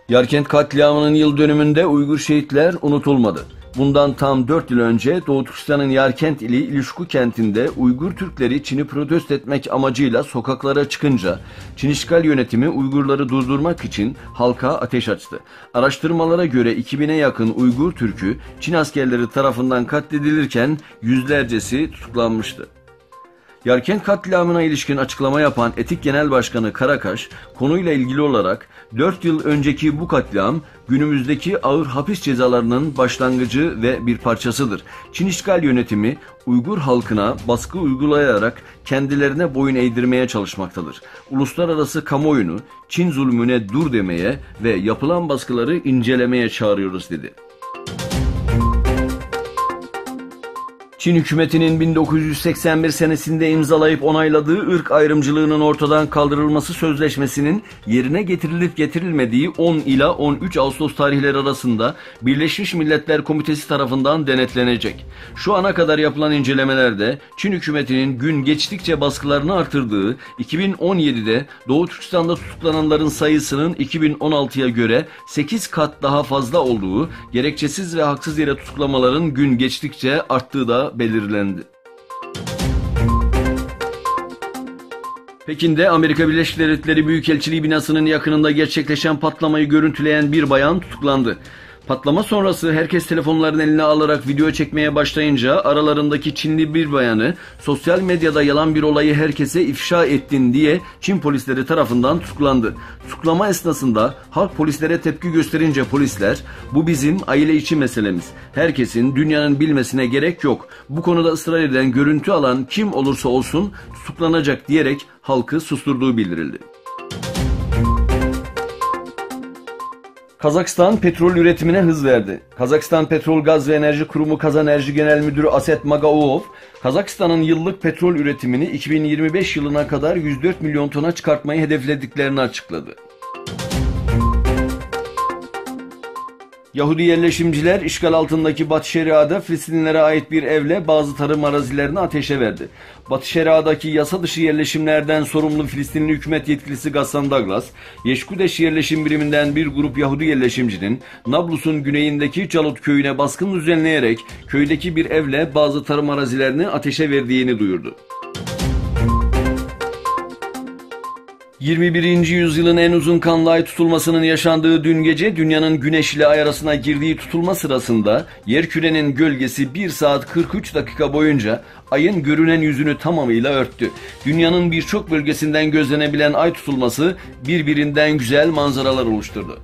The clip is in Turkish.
Yarkent katliamının yıl dönümünde Uygur şehitler unutulmadı. Bundan tam 4 yıl önce Doğu Türkistan'ın Yarkent ili İlişku kentinde Uygur Türkleri Çin'i protesto etmek amacıyla sokaklara çıkınca Çin işgal yönetimi Uygurları durdurmak için halka ateş açtı. Araştırmalara göre 2000'e yakın Uygur Türk'ü Çin askerleri tarafından katledilirken yüzlercesi tutuklanmıştı. Yarkent katliamına ilişkin açıklama yapan Etik Genel Başkanı Karakaş, konuyla ilgili olarak 4 yıl önceki bu katliam günümüzdeki ağır hapis cezalarının başlangıcı ve bir parçasıdır. Çin işgal yönetimi Uygur halkına baskı uygulayarak kendilerine boyun eğdirmeye çalışmaktadır. Uluslararası kamuoyunu Çin zulmüne dur demeye ve yapılan baskıları incelemeye çağırıyoruz dedi. Çin hükümetinin 1981 senesinde imzalayıp onayladığı ırk ayrımcılığının ortadan kaldırılması sözleşmesinin yerine getirilip getirilmediği 10 ila 13 Ağustos tarihleri arasında Birleşmiş Milletler Komitesi tarafından denetlenecek. Şu ana kadar yapılan incelemelerde Çin hükümetinin gün geçtikçe baskılarını artırdığı 2017'de Doğu Türkistan'da tutuklananların sayısının 2016'ya göre 8 kat daha fazla olduğu, gerekçesiz ve haksız yere tutuklamaların gün geçtikçe arttığı da belirlendi. Pekin'de Amerika Birleşik Devletleri Büyükelçiliği binasının yakınında gerçekleşen patlamayı görüntüleyen bir bayan tutuklandı. Patlama sonrası herkes telefonlarını eline alarak video çekmeye başlayınca aralarındaki Çinli bir bayanı sosyal medyada yalan bir olayı herkese ifşa ettin diye Çin polisleri tarafından tutuklandı. Tutuklama esnasında halk polislere tepki gösterince polisler "Bu bizim aile içi meselemiz. Herkesin, dünyanın bilmesine gerek yok. Bu konuda ısrar eden, görüntü alan kim olursa olsun tutuklanacak" diyerek halkı susturduğu bildirildi. Kazakistan petrol üretimine hız verdi. Kazakistan Petrol Gaz ve Enerji Kurumu Kazanerji Genel Müdürü Aset Magaoov, Kazakistan'ın yıllık petrol üretimini 2025 yılına kadar 104 milyon tona çıkartmayı hedeflediklerini açıkladı. Yahudi yerleşimciler işgal altındaki Batı Şeria'da Filistinlilere ait bir evle bazı tarım arazilerini ateşe verdi. Batı Şeria'daki yasa dışı yerleşimlerden sorumlu Filistinli hükümet yetkilisi Gassan Douglas, Yeşkudeş yerleşim biriminden bir grup Yahudi yerleşimcinin Nablus'un güneyindeki Calut köyüne baskın düzenleyerek köydeki bir evle bazı tarım arazilerini ateşe verdiğini duyurdu. 21. yüzyılın en uzun kanlı ay tutulmasının yaşandığı dün gece dünyanın güneş ile ay arasına girdiği tutulma sırasında yerkürenin gölgesi 1 saat 43 dakika boyunca ayın görünen yüzünü tamamıyla örttü. Dünyanın birçok bölgesinden gözlenebilen ay tutulması birbirinden güzel manzaralar oluşturdu.